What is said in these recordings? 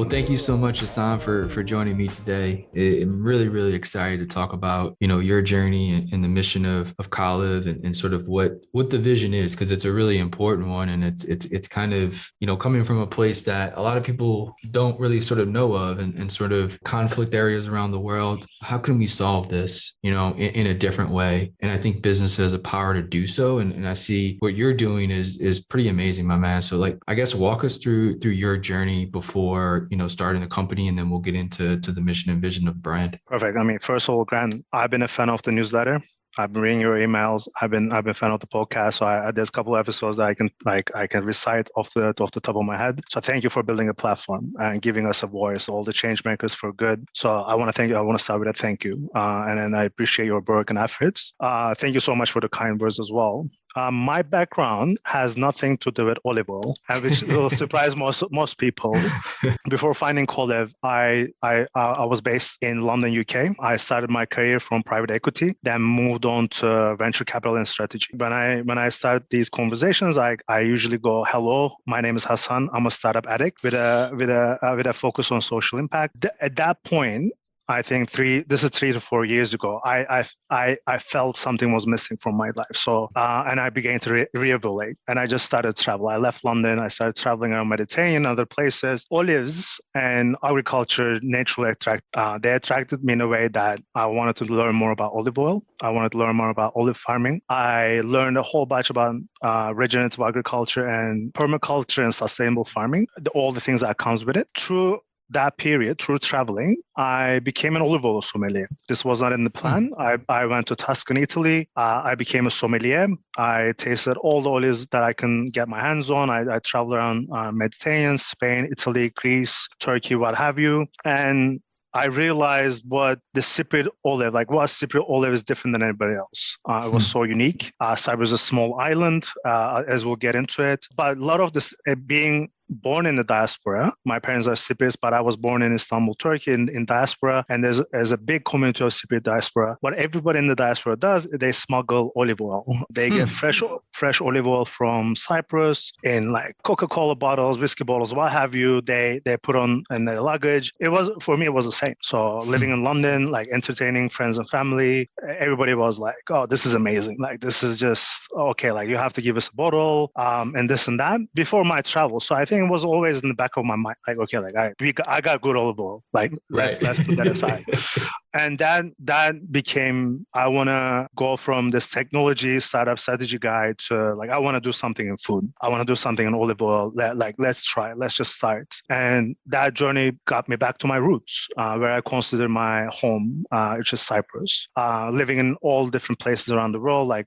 Well, thank you so much, Hasan, for joining me today. I'm really excited to talk about, your journey and the mission of Colive and sort of what the vision is, because it's a really important one. And it's kind of, coming from a place that a lot of people don't really sort of know of and sort of conflict areas around the world. How can we solve this, in a different way? And I think business has a power to do so. And I see what you're doing is pretty amazing, my man. So like, I guess walk us through your journey before, starting the company, and then we'll get into the mission and vision of the brand. Perfect. I mean, first of all, Grant, I've been a fan of the newsletter. I've been reading your emails. I've been a fan of the podcast. So there's a couple of episodes that I can recite off the top of my head. So thank you for building a platform and giving us a voice, all the change makers for good. So I want to thank you. I want to start with a thank you, and then I appreciate your work and efforts. Thank you so much for the kind words as well. My background has nothing to do with olive oil, and which will surprise most people. Before finding Colive, I was based in London, UK. I started my career from private equity, then moved on to venture capital and strategy. When I start these conversations, I usually go, "Hello, my name is Hasan. I'm a startup addict with a focus on social impact." At that point, I think 3 to 4 years ago, I felt something was missing from my life. So, and I began to reevaluate, and I just started travel. I left London. I started traveling around Mediterranean, other places. Olives and agriculture naturally they attracted me in a way that I wanted to learn more about olive oil. I wanted to learn more about olive farming. I learned a whole bunch about regenerative agriculture and permaculture and sustainable farming, all the things that comes with it. Through that period, through traveling, I became an olive oil sommelier. This was not in the plan. I went to Tuscany, Italy. I became a sommelier. I tasted all the olives that I can get my hands on. I traveled around Mediterranean, Spain, Italy, Greece, Turkey, what have you. And I realized what Cypriot olive is different than anybody else. It was so unique. Cyprus is a small island, as we'll get into it. But a lot of this, being born in the diaspora. My parents are Cypriots, but I was born in Istanbul, Turkey, in diaspora. And there's a big community of Cypriot diaspora. What everybody in the diaspora does, they smuggle olive oil. They get fresh olive oil from Cyprus in like Coca-Cola bottles, whiskey bottles, what have you. They put on in their luggage. For me, it was the same. So living in London, like entertaining friends and family, everybody was like, "Oh, this is amazing. Like this is just okay. Like you have to give us a bottle, and this and that." Before my travel, so I think it was always in the back of my mind, like, okay, like I got good olive oil, like let's put that aside. And that became, I want to go from this technology startup strategy guy to like, I want to do something in food. I want to do something in olive oil. Let's try, let's just start. And that journey got me back to my roots, where I consider my home, which is Cyprus. Living in all different places around the world, like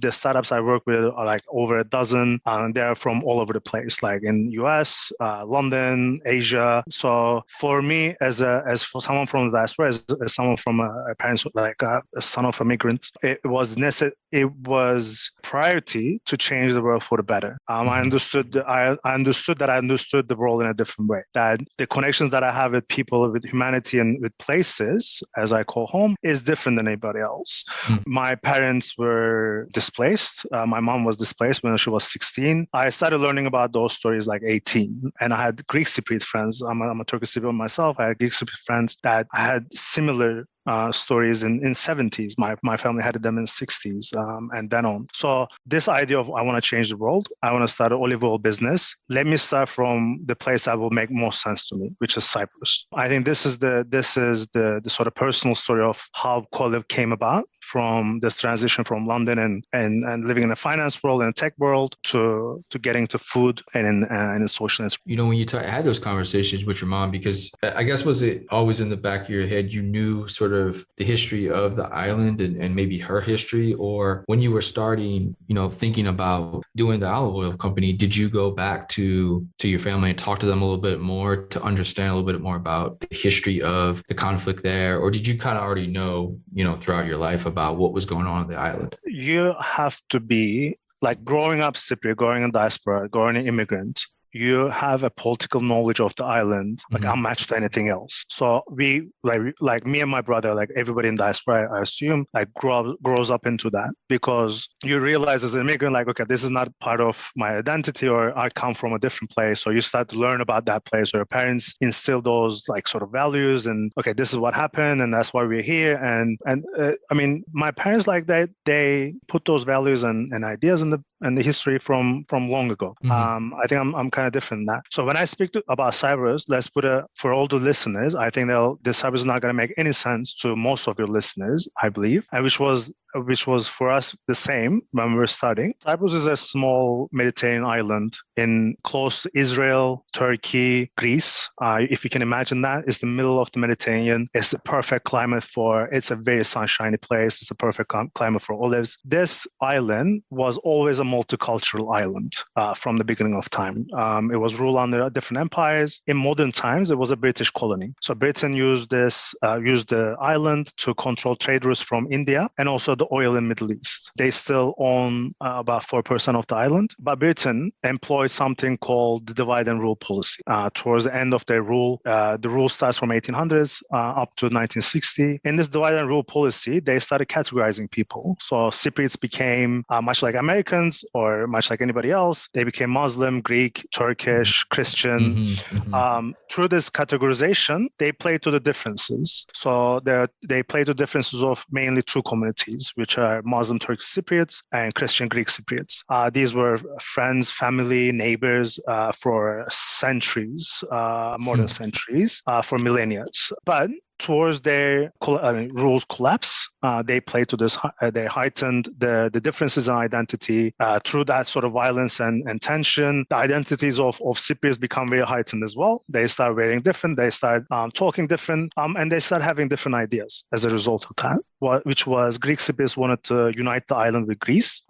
the startups I work with are like over a dozen, and they're from all over the place, like in US, London, Asia. So for me, as for someone from the diaspora, as someone from a parents, like a son of immigrants, it was necessary. It was priority to change the world for the better. I understood that I understood the world in a different way. That the connections that I have with people, with humanity, and with places, as I call home, is different than anybody else. My parents were displaced. My mom was displaced when she was 16. I started learning about those stories like 18, and I had Greek Cypriot friends. I'm a Turkish Cypriot myself. I had Greek Cypriot friends that I had similar stories in 70s. My family had them in 60s, and then on. So this idea of I want to change the world, I want to start an olive oil business. Let me start from the place that will make most sense to me, which is Cyprus. I think this is the sort of personal story of how Colive came about, from this transition from London and living in the finance world and tech world to getting to food and in social. When you had those conversations with your mom, because I guess, was it always in the back of your head, you knew sort of the history of the island and maybe her history? Or when you were starting, thinking about doing the olive oil company, did you go back to your family and talk to them a little bit more to understand a little bit more about the history of the conflict there? Or did you kind of already know, throughout your life about what was going on the island? You have to be like growing up Cypriot, growing in diaspora, growing an immigrant. you have a political knowledge of the island, like Mm-hmm. unmatched to anything else. So we, like me and my brother, like everybody in diaspora, I assume, like grows up into that, because you realize as an immigrant, like, okay, this is not part of my identity, or I come from a different place. So you start to learn about that place, or your parents instill those like sort of values, and okay, this is what happened, and that's why we're here. And I mean, my parents, like they put those values and ideas in the history from long ago. Mm-hmm. I think I'm kind of different in that. So when I speak about Cyprus, let's put for all the listeners, I think this Cyprus is not going to make any sense to most of your listeners, I believe, and which was for us the same when we were studying. Cyprus is a small Mediterranean island in close to Israel, Turkey, Greece. If you can imagine that, it's the middle of the Mediterranean. It's the perfect climate it's a very sunshiny place. It's a perfect climate for olives. This island was always a multicultural island from the beginning of time. It was ruled under different empires. In modern times, it was a British colony. So Britain used the island to control trade routes from India and also the oil in Middle East. They still own about 4% of the island, but Britain employed something called the divide and rule policy. Towards the end of their rule, the rule starts from 1800s up to 1960. In this divide and rule policy, they started categorizing people. So Cypriots became much like Americans or much like anybody else. They became Muslim, Greek, Turkish, Christian. Mm-hmm. Mm-hmm. Through this categorization, they play to the differences. So they play to differences of mainly two communities, which are Muslim Turkish Cypriots and Christian Greek Cypriots. These were friends, family, neighbors for centuries, more than centuries, for millennia. But towards their rules collapse, they play to this. They heightened the differences in identity through that sort of violence and tension. The identities of Cypriots become very heightened as well. They start wearing different. They start talking different, and they start having different ideas as a result of that. Which was Greek Cypriots wanted to unite the island with Greece.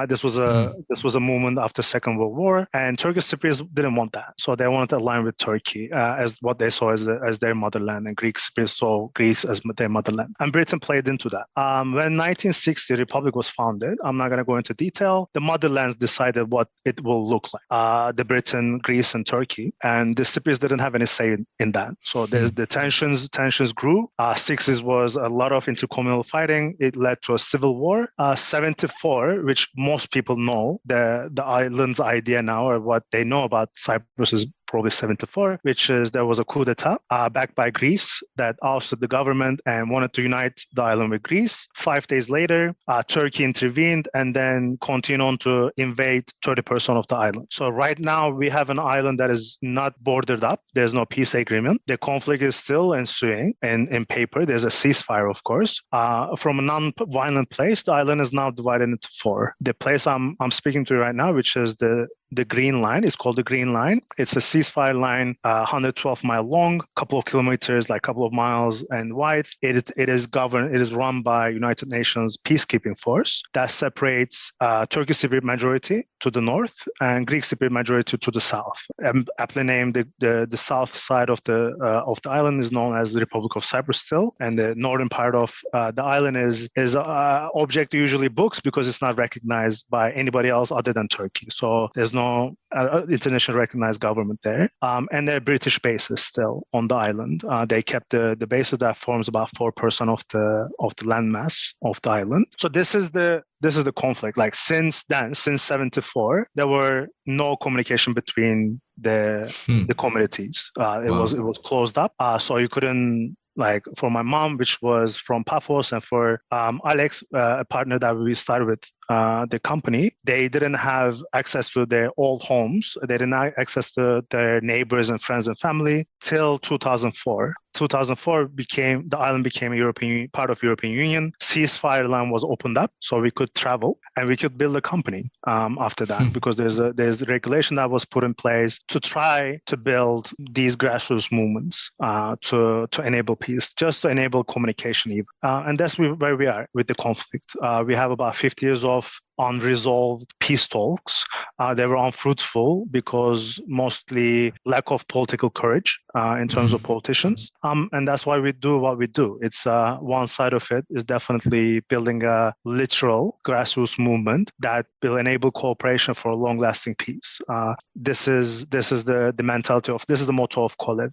This was a movement after Second World War, and Turkish Cypriots didn't want that, so they wanted to align with Turkey as what they saw as their motherland, and Greek Cypriots saw Greece as their motherland. And Britain played into that. When 1960 Republic was founded, I'm not going to go into detail. The motherlands decided what it will look like. The Britain, Greece, and Turkey, and the Cypriots didn't have any say in that. So there's the tensions grew. 60s was a lot of intercommunal fighting. It led to a civil war. 74, which most people know, the island's idea now, or what they know about Cyprus is probably 74, which is there was a coup d'etat backed by Greece that ousted the government and wanted to unite the island with Greece. 5 days later, Turkey intervened and then continued on to invade 30% of the island. So right now we have an island that is not bordered up. There's no peace agreement. The conflict is still ensuing in paper. There's a ceasefire, of course. From a non-violent place, the island is now divided into 4. The place I'm speaking to right now, which is the Green Line, is called the Green Line. It's a ceasefire line, 112 mile long, couple of kilometers, like couple of miles and wide. It is run by United Nations Peacekeeping Force that separates Turkish Cypriot majority to the north and Greek Cypriot majority to the south. Aptly named, the south side of the island is known as the Republic of Cyprus still, and the northern part of the island is object to usually books because it's not recognized by anybody else other than Turkey. So there's no international recognized government there, and there are British bases still on the island. They kept the bases that forms about 4% of the landmass of the island. So this is the conflict. Like since 74, there were no communication between the communities. It was closed up, so you couldn't. Like for my mom, which was from Paphos, and for Alex, a partner that we started with the company, they didn't have access to their old homes. They didn't have access to their neighbors and friends and family till 2004. 2004 the island became a part of European Union. Ceasefire line was opened up, so we could travel and we could build a company after that, because there's the regulation that was put in place to try to build these grassroots movements to enable peace, just to enable communication even. And that's where we are with the conflict. We have about 50 years of unresolved peace talks. They were unfruitful because mostly lack of political courage in terms of politicians. And that's why we do what we do. It's one side of it is definitely building a literal grassroots movement that will enable cooperation for a long-lasting peace. This is the mentality of, this is the motto of Colive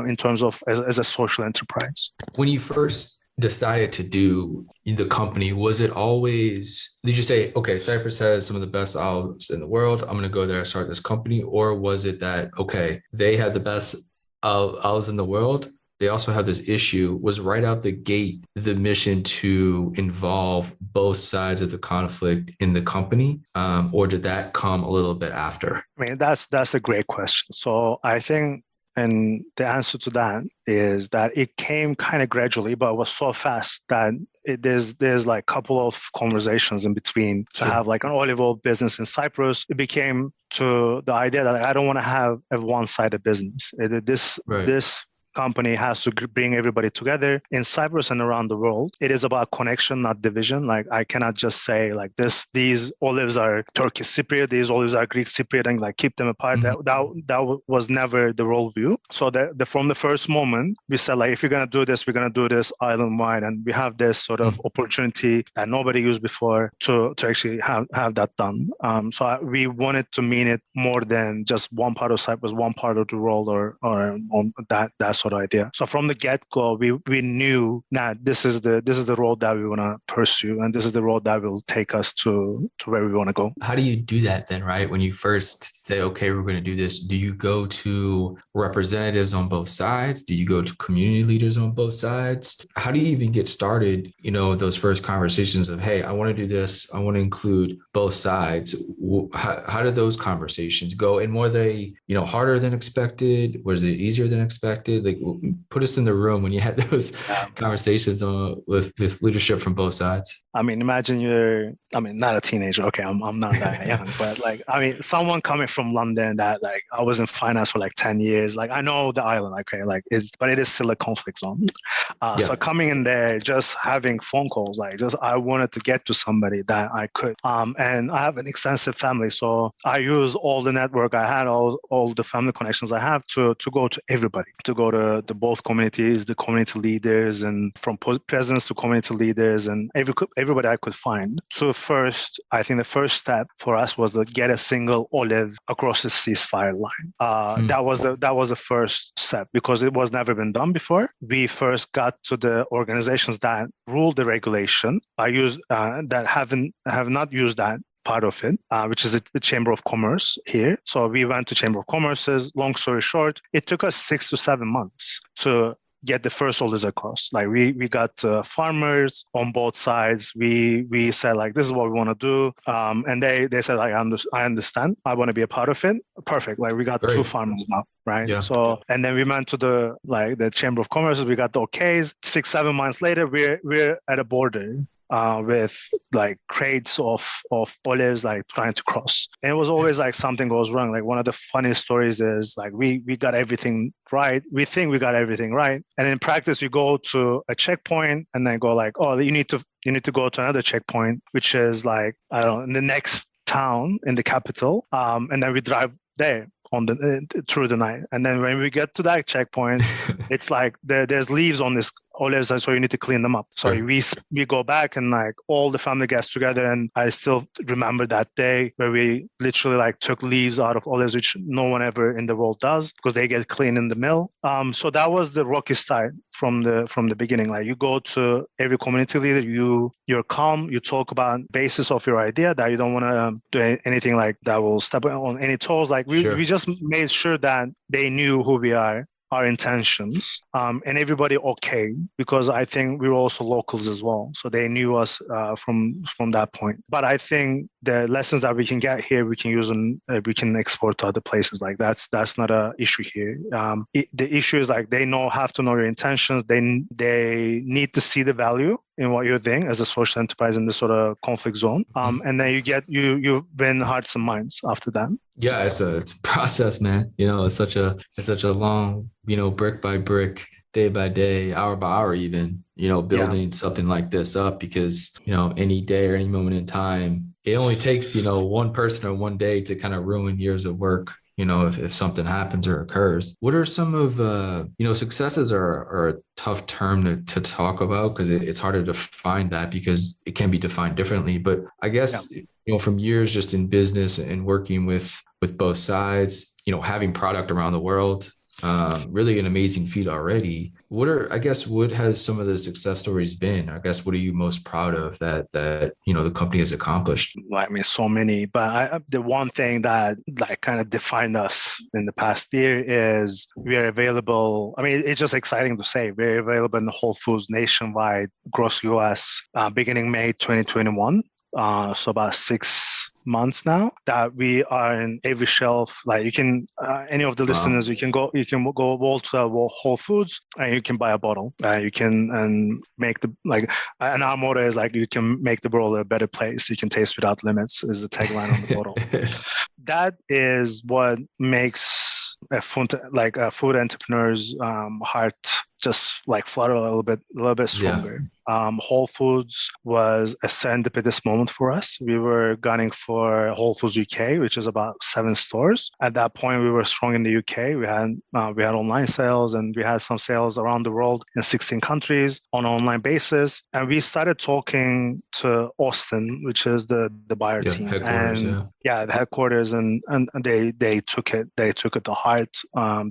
in terms of as a social enterprise. When you first decided to do the company, was it always, did you say, okay, Cyprus has some of the best olives in the world, I'm going to go there and start this company? Or was it that, okay, they have the best olives in the world, they also have this issue? Was right out the gate the mission to involve both sides of the conflict in the company, or did that come a little bit after? I mean, that's a great question. So I think, and the answer to that is that it came kind of gradually, but it was so fast that there's like a couple of conversations in between to have like an olive oil business in Cyprus. It became to the idea that I don't want to have a one-sided business. This company has to bring everybody together in Cyprus and around the world. It is about connection, not division. Like I cannot just say like these olives are Turkish Cypriot, these olives are Greek Cypriot, and like keep them apart. That was never the worldview. So from the first moment, we said like, if you're gonna do this, we're gonna do this island-wide, and we have this sort of opportunity that nobody used before to actually have that done. So we wanted to mean it more than just one part of Cyprus, one part of the world, or on that sort of idea. So from the get-go, we knew that this is the road that we want to pursue, and this is the road that will take us to where we want to go. How do you do that then, right? When you first say, okay, we're going to do this, do you go to representatives on both sides? Do you go to community leaders on both sides? How do you even get started, those first conversations of, hey, I want to do this, I want to include both sides? How did those conversations go? And were they, harder than expected? Was it easier than expected? Like, put us in the room when you had those conversations with leadership from both sides. I mean, imagine not a teenager. Okay, I'm not that young, but like, I mean, someone coming from London that like, I was in finance for like 10 years. Like, I know the island, okay, like but it is still a conflict zone. So coming in there, just having phone calls, like I wanted to get to somebody that I could. And I have an extensive family. So I use all the network I had, all the family connections I have to go to everybody, to go to both communities, the community leaders, and from presidents to community leaders, and everybody I could find. So first, I think the first step for us was to get a single olive across the ceasefire line. That was the first step, because it was never been done before. We first got to the organizations that rule the regulation. That have not used that part of it, which is the Chamber of Commerce here. So we went to Chamber of Commerce's. Long story short, it took us 6 to 7 months to get the first orders across. Like we got farmers on both sides. We said like, this is what we want to do, and they said like, I understand. I want to be a part of it. Perfect. Like we got 2 farmers now, right? Yeah. So and then we went to the Chamber of Commerce. We got the okays. 6, 7 months later, we're at a border. With like crates of olives like trying to cross, and it was always like something goes wrong. Like one of the funniest stories is like we got everything right. We think we got everything right, and in practice we go to a checkpoint and then go like, oh, you need to go to another checkpoint, which is like, I don't know, in the next town in the capital, and then we drive there through the night, and then when we get to that checkpoint, it's like there's leaves on this olives, so you need to clean them up. So we go back, and like all the family gets together, and I still remember that day where we literally like took leaves out of olives, which no one ever in the world does, because they get cleaned in the mill. So that was the rocky start from the beginning. Like you go to every community leader, you're calm, you talk about basis of your idea, that you don't want to do anything like that will step on any toes. Like we just made sure that they knew who we are, our intentions, and everybody okay, because I think we were also locals as well, so they knew us from that point. But I think the lessons that we can get here, we can use and we can export to other places. Like that's not a issue here. The issue is like they have to know your intentions. They need to see the value in what you're doing as a social enterprise in this sort of conflict zone, and then you win hearts and minds after that. Yeah, it's a process, man. It's such a long, brick by brick, day by day, hour by hour, even, building something like this up, because, any day or any moment in time, it only takes, one person or one day to kind of ruin years of work, if something happens or occurs. What are some of, successes are a tough term to talk about because it's harder to find that because it can be defined differently. But I Yeah. guess, from years just in business and working with both sides, having product around the world, really an amazing feat already. What has some of the success stories been? I guess, what are you most proud of that the company has accomplished? I mean, so many, but the one thing that like kind of defined us in the past year is we are available. I mean, it's just exciting to say we're available in Whole Foods nationwide, across US, beginning May 2021. So about 6 months now that we are in every shelf. Like you can, any of the Wow. listeners, you can go wall to wall Whole Foods and you can buy a bottle. You can and make and our motto is like you can make the world a better place. You can taste without limits is the tagline on the bottle. That is what makes a food entrepreneur's heart just like flutter a little bit Yeah. stronger. Whole Foods was a serendipitous moment for us. We were gunning for Whole Foods UK, which is about 7 stores. At that point, we were strong in the UK. We had online sales and we had some sales around the world in 16 countries on an online basis. And we started talking to Austin, which is the buyer Yeah. team, Headquarters. and Yeah. yeah, the headquarters, and they took it. They took it to heart.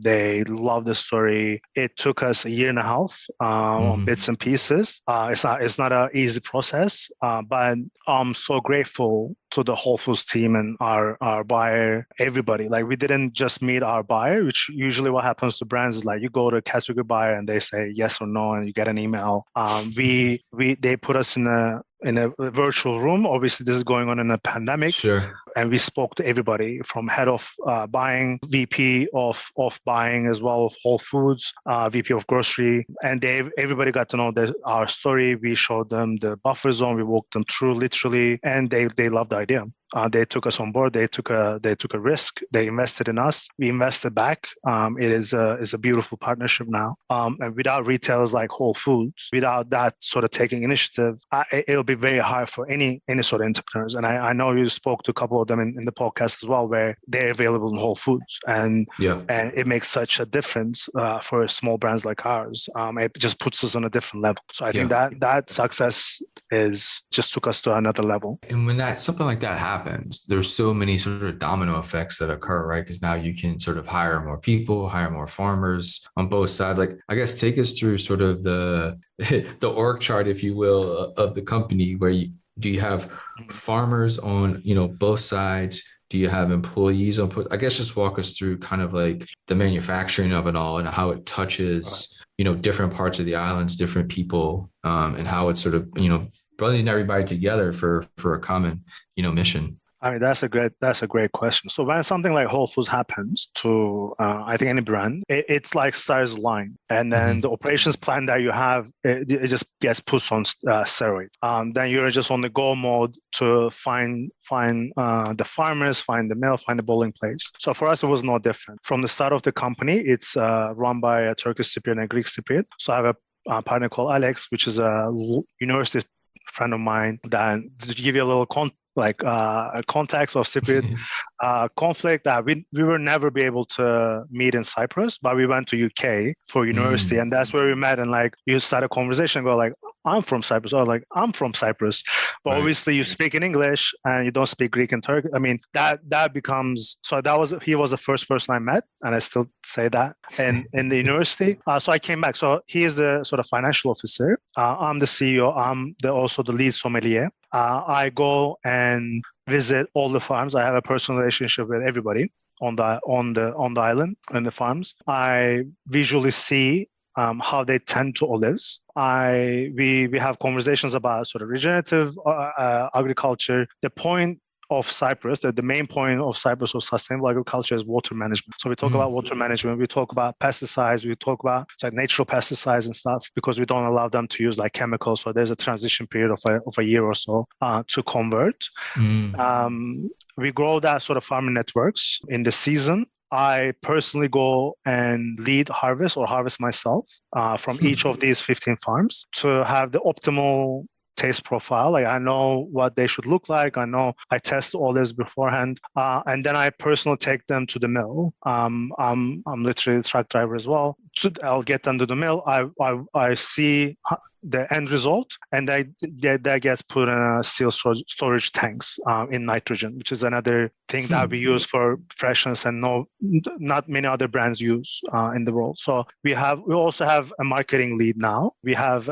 They loved the story. It took us a year and a half on Hmm. bits and pieces. It's not an easy process, but I'm so grateful to the Whole Foods team and our buyer, everybody. Like we didn't just meet our buyer, which usually what happens to brands is like you go to a category buyer and they say yes or no, and you get an email. They put us in a virtual room. Obviously, this is going on in a pandemic, Sure. and we spoke to everybody from head of buying, VP of buying as well of Whole Foods, VP of grocery, and everybody got to know our story. We showed them the buffer zone. We walked them through literally, and they loved the idea. They took us on board. They took a risk. They invested in us. We invested back. It is a beautiful partnership now. And without retailers like Whole Foods, without that sort of taking initiative, it'll be very hard for any sort of entrepreneurs. And I know you spoke to a couple of them in the podcast as well, where they're available in Whole Foods, and Yeah. it makes such a difference for small brands like ours. It just puts us on a different level. So I think Yeah. that success is just took us to another level. And when something like that happens, there's so many sort of domino effects that occur, right? Because now you can sort of hire more people, hire more farmers on both sides. Like, I guess take us through sort of the the org chart, if you will, of the company where do you have farmers on, both sides? Do you have employees on I guess just walk us through kind of like the manufacturing of it all and how it touches, different parts of the islands, different people, and how it's sort of, bringing everybody together for a common, mission. I mean, that's a great question. So when something like Whole Foods happens to, I think any brand, it's like stars align, and then the Hmm. operations plan that you have, it just gets put on steroid. Then you're just on the go mode to find the farmers, find the mill, find the bowling place. So for us, it was no different. From the start of the company, it's run by a Turkish Cypriot and a Greek Cypriot. So I have a partner called Alex, which is a university friend of mine. That to give you a little context of Cypriot conflict, that we were never be able to meet in Cyprus, but we went to UK for university, Mm, and that's where we met. And like you start a conversation, go like, I'm from Cyprus, or like I'm from Cyprus, but right. obviously you speak in English and you don't speak Greek and Turkish. I mean that becomes so. He was the first person I met, and I still say that in the university. So I came back. So he is the sort of financial officer. I'm the CEO. I'm also the lead sommelier. I go and visit all the farms. I have a personal relationship with everybody on the island and the farms. I visually see how they tend to olives. We have conversations about sort of regenerative agriculture. The point of Cyprus, the main point of Cyprus of sustainable agriculture is water management. So we talk about Mm, water management, we talk about pesticides, we talk about like natural pesticides and stuff, because we don't allow them to use like chemicals. So there's a transition period of a year or so to convert. mm, We grow that sort of farming networks in the season. I personally go and lead harvest or harvest myself from each of these 15 farms to have the optimal taste profile. Like I know what they should look like. I test all this beforehand, and then I personally take them to the mill. I'm literally a truck driver as well. So I'll get them to the mill. I see the end result, and that gets put in a steel storage tanks in nitrogen, which is another thing that we use for freshness and not many other brands use in the world. So we also have a marketing lead now. We have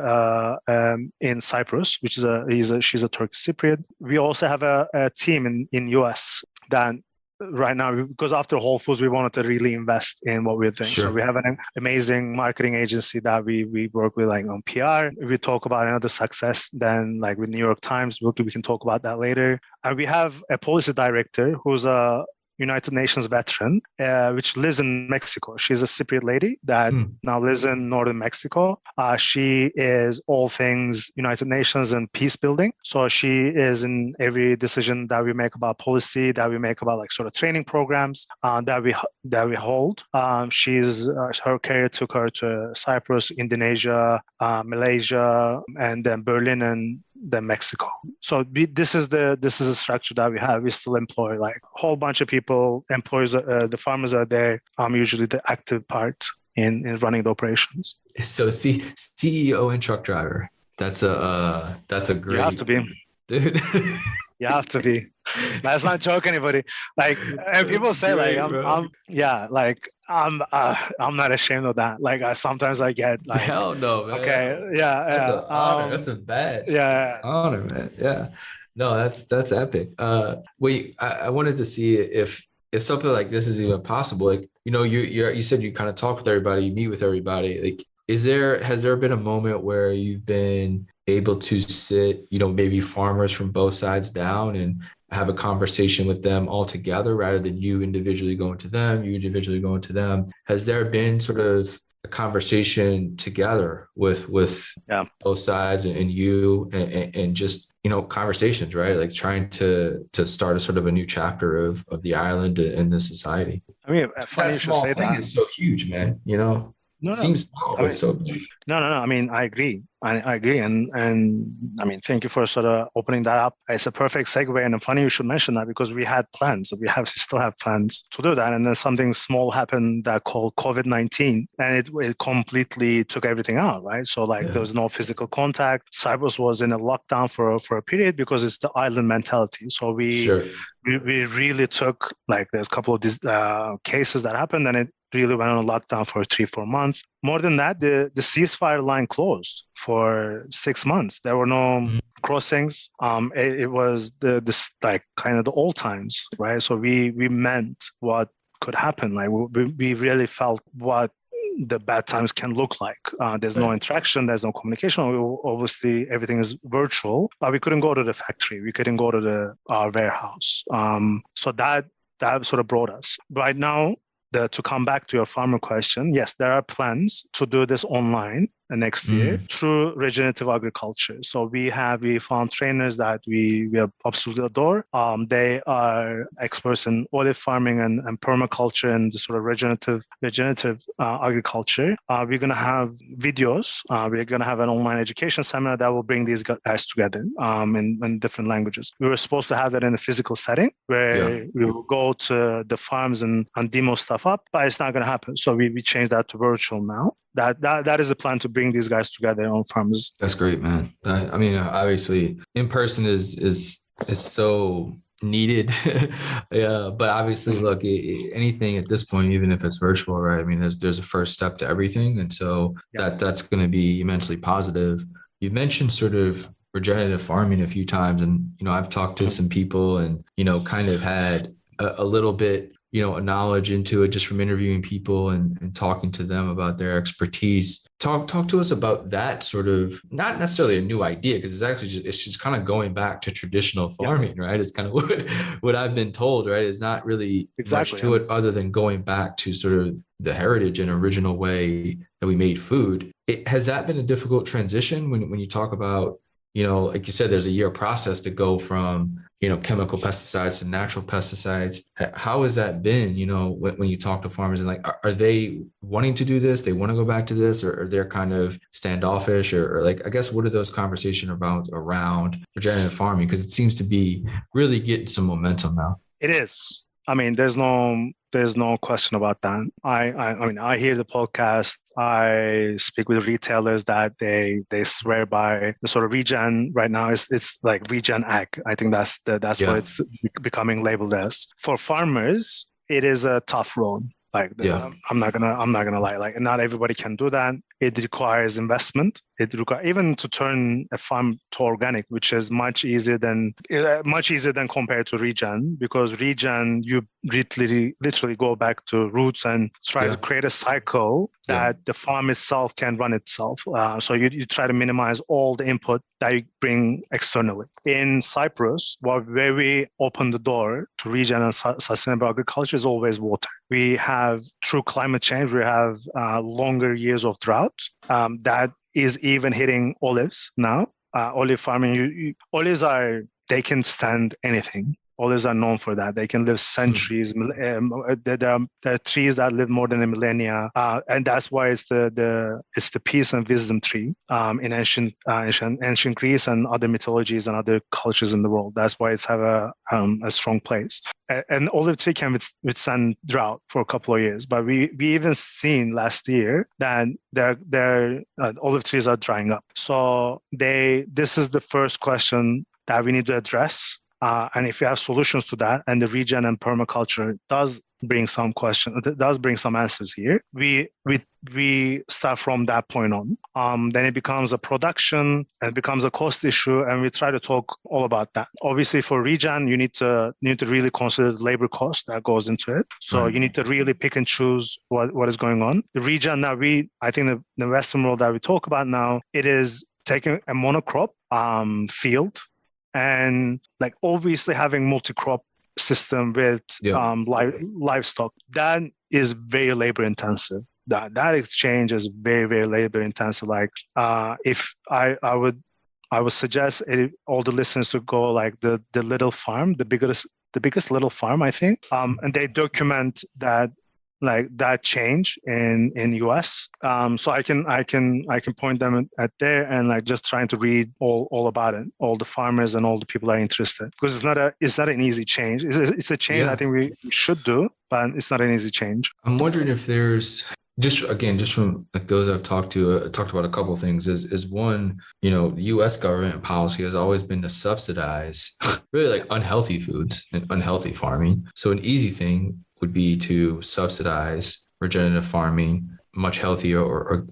in Cyprus, which is she's a Turkish Cypriot. We also have a team in US that right now, because after Whole Foods, we wanted to really invest in what we're doing. Sure. So we have an amazing marketing agency that we work with, like on PR. We talk about another success, then like with New York Times, we can talk about that later. And we have a policy director who's a United Nations veteran, which lives in Mexico. She's a Cypriot lady that now lives in northern Mexico. She is all things United Nations and peace building. So she is in every decision that we make about policy, that we make about like sort of training programs that we hold. Her career took her to Cyprus, Indonesia, Malaysia, and then Berlin and then Mexico. So this is the structure that we have. We still employ like a whole bunch of people. Employees, the farmers are there. I'm usually the active part in running the operations. So CEO and truck driver. That's a great. You have to be, dude. You have to be. Let's not joke anybody. Like, and people say like, I'm not ashamed of that. Like, sometimes I get like, hell no, man. Okay, That's an honor. That's a badge. Yeah, honor, man. Yeah, no, that's epic. Wait, I wanted to see if something like this is even possible. Like, you said you kind of talk with everybody, you meet with everybody. Like, has there been a moment where you've been able to sit, maybe farmers from both sides down and have a conversation with them all together rather than you individually going to them, you individually going to them? Has there been sort of a conversation together with both sides and you and just, conversations, right? Like trying to start a sort of a new chapter of the island and the society. I mean, funny that small thing is so huge, man. No, seems small, but so big. No. I mean, I agree. I agree. And I mean, thank you for sort of opening that up. It's a perfect segue. And funny you should mention that because we had plans. We still have plans to do that. And then something small happened that called COVID-19. And it completely took everything out, right? So there was no physical contact. Cyprus was in a lockdown for a period because it's the island mentality. So we really took, there's a couple of these cases that happened and it really went on lockdown for 3-4 months. More than that, the ceasefire line closed for 6 months. There were no crossings. It was this kind of the old times, right? So we meant what could happen. Like we really felt what the bad times can look like. There's no interaction, there's no communication. Obviously, everything is virtual. We couldn't go to the factory. We couldn't go to our warehouse. So that sort of brought us. Right now, to come back to your farmer question, yes, there are plans to do this online next year through regenerative agriculture. So we found trainers that we absolutely adore. They are experts in olive farming and permaculture and the sort of regenerative agriculture. We're going to have videos. We're going to have an online education seminar that will bring these guys together in different languages. We were supposed to have that in a physical setting where we will go to the farms and demo stuff up, but it's not going to happen. So we changed that to virtual now. That is a plan to bring these guys together on farms. That's great, man. I mean, obviously, in person is so needed. But obviously, look, anything at this point, even if it's virtual, right? I mean, there's a first step to everything, and so that's going to be immensely positive. You mentioned sort of regenerative farming a few times, and I've talked to some people, and kind of had a little bit. A knowledge into it just from interviewing people and talking to them about their expertise. Talk to us about that sort of, not necessarily a new idea, because it's actually just kind of going back to traditional farming, right? It's kind of what I've been told, right? It's not really much to it other than going back to sort of the heritage and original way that we made food. Has that been a difficult transition when you talk about like you said, there's a year process to go from, chemical pesticides to natural pesticides. How has that been, when you talk to farmers and like, are they wanting to do this? They want to go back to this, or they're kind of standoffish, or like, I guess, what are those conversations about around regenerative farming? Because it seems to be really getting some momentum now. It is. I mean, there's no question about that. I mean, I hear the podcast. I speak with retailers that they swear by the sort of regen right now. It's like regen ag. I think that's what Yeah. it's becoming labeled as. For farmers, it is a tough road. Yeah. I'm not gonna lie. Like, not everybody can do that. It requires investment. It requires even to turn a farm to organic, which is much easier than compared to regen, because regen you literally go back to roots and try to create a cycle that the farm itself can run itself. So you try to minimize all the input that you bring externally. In Cyprus, where we open the door to regen and sustainable agriculture is always water. We have, through climate change, we have longer years of drought that is even hitting olives now. Olive farming, olives they can stand anything. Olives are known for that. They can live centuries. There are trees that live more than a millennia, and that's why it's the peace and wisdom tree in ancient Greece and other mythologies and other cultures in the world. That's why it's have a strong place. An olive tree can withstand drought for a couple of years, but we even seen last year that their olive trees are drying up. So this is the first question that we need to address. And if you have solutions to that, and the regen and permaculture does bring some answers here, we start from that point on. Then it becomes a production, and it becomes a cost issue, and we try to talk all about that. Obviously, for regen, you need to really consider the labor cost that goes into it. So you need to really pick and choose what is going on. The regen that I think the Western world that we talk about now, it is taking a monocrop field, and like obviously having multi-crop system with livestock, that is very labor intensive. That exchange is very, very labor intensive. Like if I would suggest all the listeners to go like the little farm, the biggest little farm, I think, and they document that, like that change in US. So I can point them at there, and like just trying to read all about it, all the farmers and all the people that are interested, because it's not an easy change. It's a change I think we should do, but it's not an easy change. I'm wondering if there's just from like those I've talked about a couple of things is one, the U.S. government policy has always been to subsidize really like unhealthy foods and unhealthy farming. So an easy thing would be to subsidize regenerative farming much healthier, or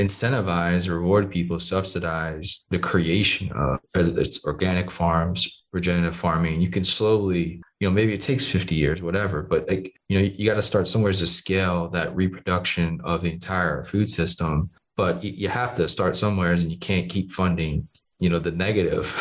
incentivize or reward people, subsidize the creation of, whether it's organic farms, regenerative farming. You can slowly, maybe it takes 50 years, whatever, but like, you got to start somewhere to scale that reproduction of the entire food system. But you have to start somewhere, and you can't keep funding the negative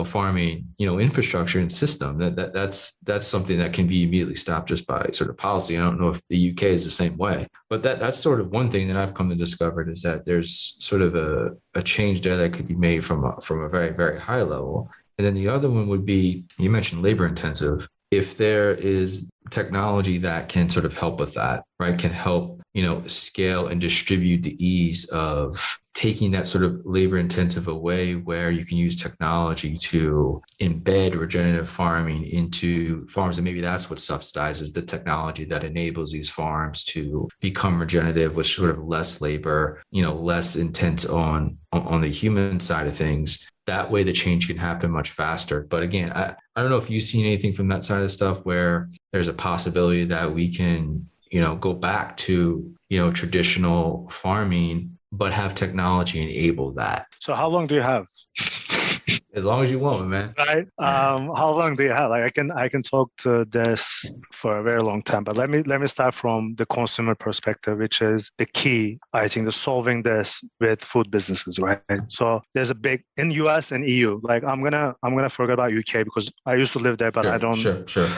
farming infrastructure and system. That's something that can be immediately stopped just by sort of policy. I don't know if the UK is the same way, but that's sort of one thing that I've come to discover, is that there's sort of a change there that could be made from a very, very high level. And then the other one would be, you mentioned labor intensive. If there is technology that can sort of help with that, right, can help, scale and distribute the ease of taking that sort of labor intensive away, where you can use technology to embed regenerative farming into farms. And maybe that's what subsidizes the technology that enables these farms to become regenerative with sort of less labor, less intense on the human side of things. That way the change can happen much faster. But again, I don't know if you've seen anything from that side of stuff where there's a possibility that we can, go back to, traditional farming, but have technology enable that. So how long do you have? As long as you want, man. Right. How long do you have? Like I can talk to this for a very long time, but let me start from the consumer perspective, which is the key, I think, to solving this with food businesses, right? So there's a big in US and EU. Like I'm gonna forget about UK because I used to live there, but I don't. Sure.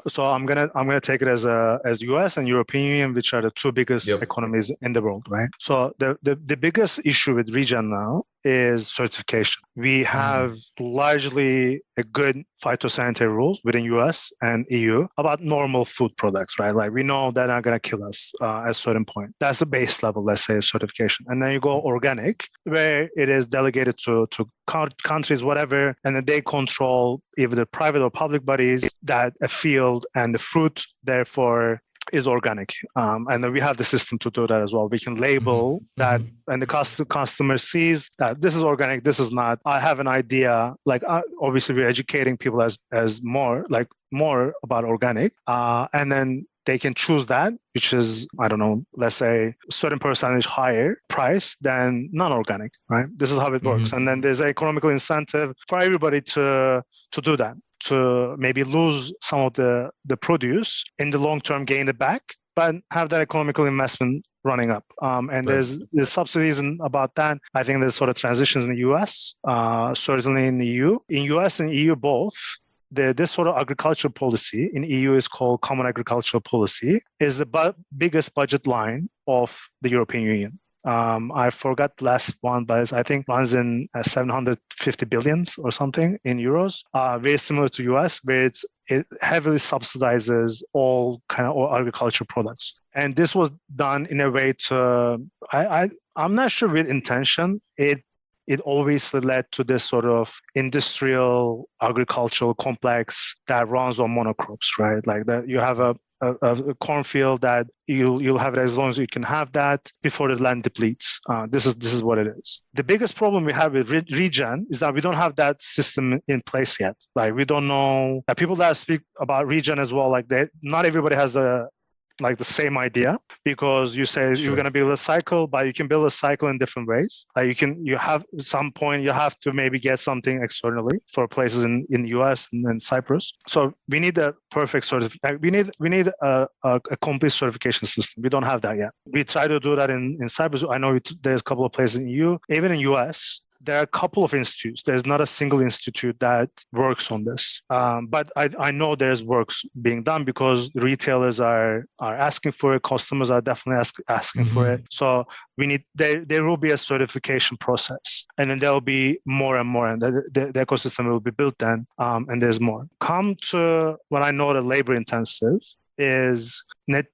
So I'm gonna take it as US and European Union, which are the two biggest economies in the world, right? So the biggest issue with regen now is certification. We have largely a good phytosanitary rules within US and EU about normal food products, right? Like we know they're not going to kill us at a certain point. That's the base level, let's say, certification. And then you go organic, where it is delegated to countries, whatever, and then they control either the private or public bodies that a field and the fruit, therefore, is organic. And then we have the system to do that as well. We can label that, and the customer sees that this is organic, this is not. I have an idea, like obviously we're educating people as more about organic. And then they can choose that, which is, I don't know, let's say a certain percentage higher price than non-organic, right? This is how it works. And then there's an economical incentive for everybody to do that, to maybe lose some of the produce in the long term, gain it back, but have that economical investment running up. And there's subsidies about that. I think there's sort of transitions in the US, certainly in the EU. In US and EU both, this sort of agricultural policy in EU is called Common Agricultural Policy, is the biggest budget line of the European Union. I forgot the last one, but I think runs in 750 billions or something in euros. Very similar to US, where it heavily subsidizes all agricultural products. And this was done in a way to, I'm not sure with intention. It always led to this sort of industrial agricultural complex that runs on monocrops, right? Like that you have a cornfield that you'll have it as long as you can have that before the land depletes. This is what it is. The biggest problem we have with regen is that we don't have that system in place yet. Like we don't know people that speak about regen as well. Like not everybody has the same idea, because you say you're going to build a cycle, but you can build a cycle in different ways. Like you have at some point you have to maybe get something externally for places in the US and then Cyprus. So we need a perfect certification. We need a complete certification system. We don't have that yet. We try to do that in Cyprus. I know there's a couple of places in EU, even in US. There are a couple of institutes. There's not a single institute that works on this. But I know there's works being done because retailers are asking for it. Customers are definitely asking for it. So there will be a certification process. And then there will be more and more. And the ecosystem will be built then. And there's more. Come to what I know the labor intensive is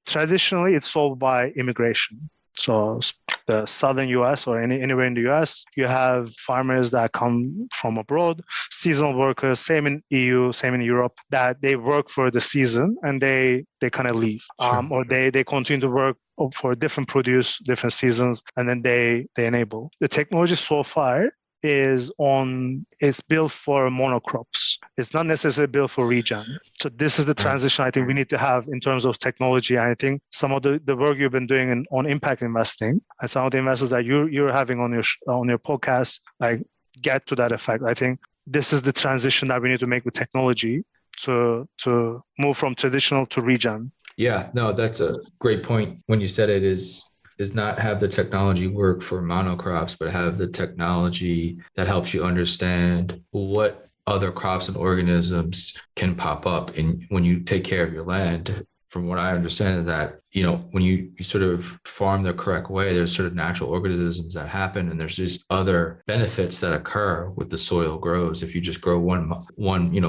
traditionally it's solved by immigration. So the southern US or anywhere in the US, you have farmers that come from abroad, seasonal workers, same in EU, same in Europe, that they work for the season and they kind of leave. Or they continue to work for different produce, different seasons, and then they enable. The technology so far it's built for monocrops. It's not necessarily built for regen. So this is the transition I think we need to have in terms of technology. And I think some of the work you've been doing on impact investing and some of the investors that you're having on your podcast, like get to that effect. I think this is the transition that we need to make with technology to move from traditional to regen. Yeah, no, that's a great point. When you said it is not have the technology work for monocrops, but have the technology that helps you understand what other crops and organisms can pop up. And when you take care of your land, from what I understand is that, when you sort of farm the correct way, there's sort of natural organisms that happen. And there's just other benefits that occur with the soil grows. If you just grow one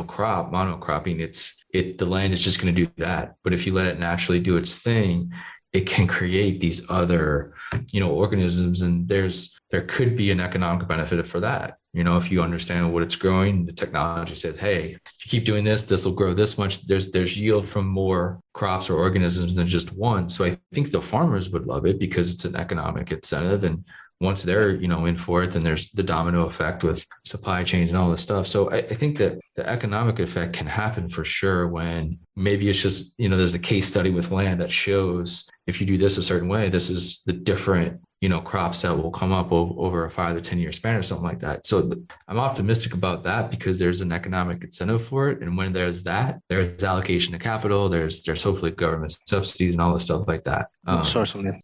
crop, monocropping, the land is just going to do that. But if you let it naturally do its thing, it can create these other, organisms, and there could be an economic benefit for that. If you understand what it's growing, the technology says, hey, if you keep doing this, this will grow this much. There's yield from more crops or organisms than just one. So I think the farmers would love it because it's an economic incentive. And once they're, in for it, then there's the domino effect with supply chains and all this stuff. So I think that the economic effect can happen for sure when maybe it's just, there's a case study with land that shows if you do this a certain way, this is the different, crops that will come up over a 5 to 10 year span or something like that. So I'm optimistic about that because there's an economic incentive for it. And when there's that, there's allocation of capital, there's hopefully government subsidies and all this stuff like that. Certainly.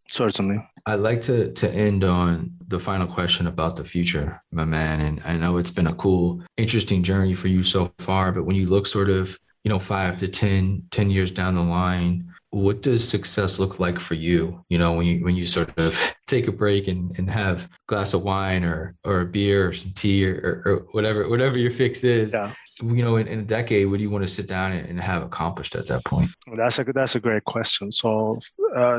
I'd like to end on the final question about the future, my man. And I know it's been a cool, interesting journey for you so far, but when you look sort of, 5 to 10 years down the line, what does success look like for you? You know, when you sort of take a break and have a glass of wine or a beer or some tea or whatever your fix is, Yeah. you know, in a decade, what do you want to sit down and have accomplished at that point? That's a great question. So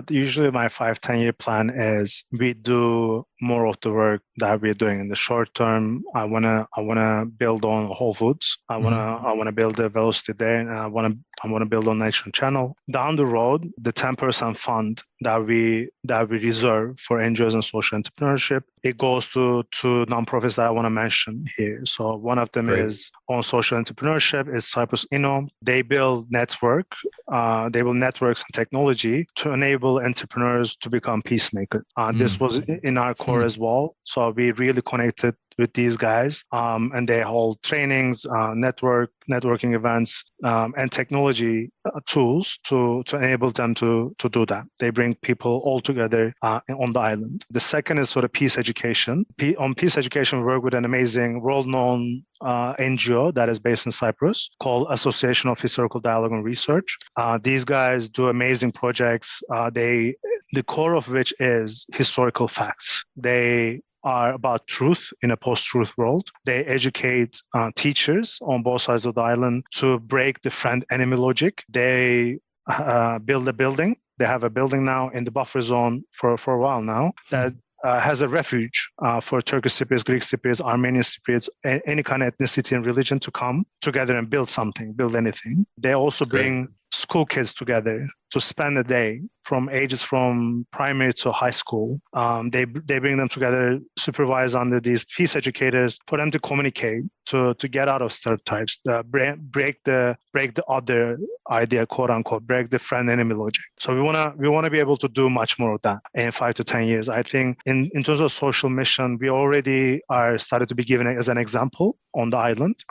usually my 5-10 year plan is we do more of the work that we're doing in the short term. I wanna build on Whole Foods. I wanna build the velocity there, and I wanna build on Nation Channel. Down the road, the 10% fund that we reserve for NGOs and social entrepreneurship, it goes to nonprofits that I want to mention here. So one of them Great. is on social entrepreneurship is Cyprus Inno. They build networks and technology to enable entrepreneurs to become peacemakers. This was in our core as well. So we really connected with these guys, and they hold trainings, networking events, and technology tools to enable them to do that. They bring people all together on the island. The second is sort of peace education. On peace education, we work with an amazing, world-known NGO that is based in Cyprus called Association of Historical Dialogue and Research. These guys do amazing projects. The core of which is historical facts. They are about truth in a post-truth world. They educate teachers on both sides of the island to break the friend-enemy logic. They build a building. They have a building now in the buffer zone for a while now that has a refuge for Turkish Cypriots, Greek Cypriots, Armenian Cypriots, any kind of ethnicity and religion to come together and build something, build anything. They also bring school kids together to spend a day from ages from primary to high school. They bring them together, supervised under these peace educators, for them to communicate, to get out of stereotypes, break the other idea, quote unquote, break the friend enemy logic. So we wanna be able to do much more of that in 5 to 10 years. I think in terms of social mission, we already are started to be given as an example on the island.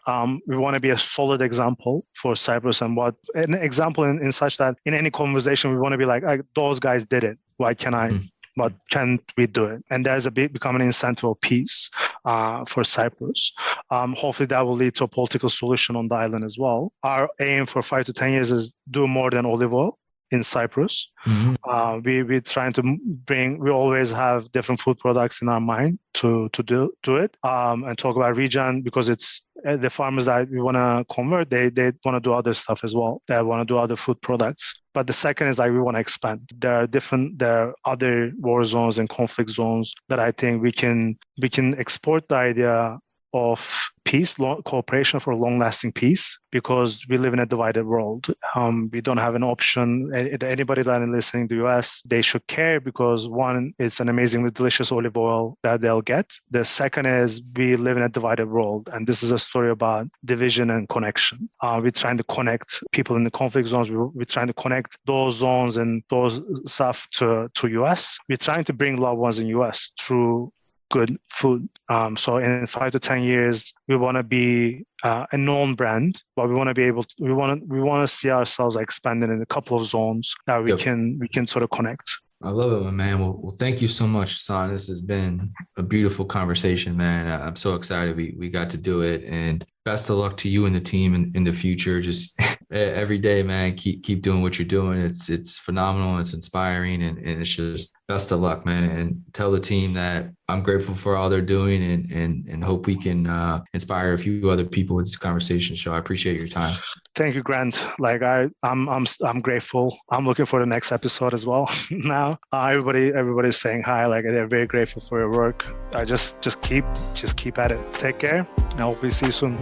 We want to be a solid example for Cyprus, and what an example in such that in any conversation we want to be like, those guys did it. Why can I? But can't we do it? And there's become an incentive of peace for Cyprus. Hopefully that will lead to a political solution on the island as well. Our aim for 5 to 10 years is do more than olive oil in Cyprus. We're trying to we always have different food products in our mind to do it and talk about region, because it's the farmers that we want to convert, they want to do other stuff as well. They want to do other food products. But the second is like we want to expand. There are other war zones and conflict zones that I think we can export the idea of peace, cooperation for long-lasting peace, because we live in a divided world. We don't have an option. Anybody that is listening to the US, they should care, because one, it's an amazingly delicious olive oil that they'll get. The second is we live in a divided world, and this is a story about division and connection. We're trying to connect people in the conflict zones. We're trying to connect those zones and those stuff to US. We're trying to bring loved ones in US through good food. So in 5 to 10 years, we want to be a known brand, but we want to be able to, we want to see ourselves expanding in a couple of zones that we can sort of connect. I love it, my man. Well, thank you so much, Hasan. This has been a beautiful conversation, man. I'm so excited we got to do it, and best of luck to you and the team in the future. Just every day, man, keep doing what you're doing. It's phenomenal. It's inspiring, and it's just best of luck, man. And tell the team that I'm grateful for all they're doing, and hope we can inspire a few other people with this conversation. So I appreciate your time. Thank you, Grant. Like I'm grateful. I'm looking for the next episode as well. Now everybody's saying hi. Like they're very grateful for your work. I just keep at it. Take care. I hope we see you soon.